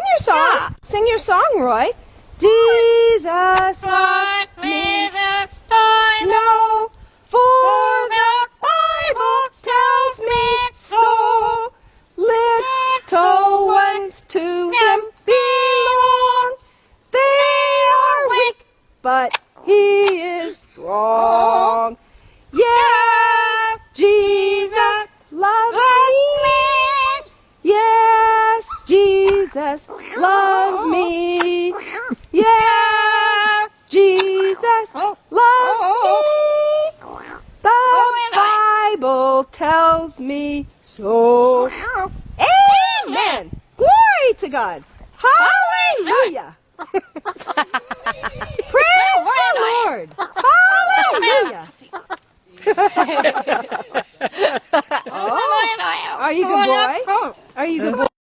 your song. Yeah. Sing your song, Roy. Jesus loves me. No, for the Bible tells me so. Little ones to him belong. They are weak, but he is strong. Yes, Jesus loves me. Yes, Jesus loves me. Yes, Jesus loves me. The Bible tells me so. Amen. Glory to God. Hallelujah. Praise the Lord. Hallelujah. Oh, are you a good boy? Are you a good boy?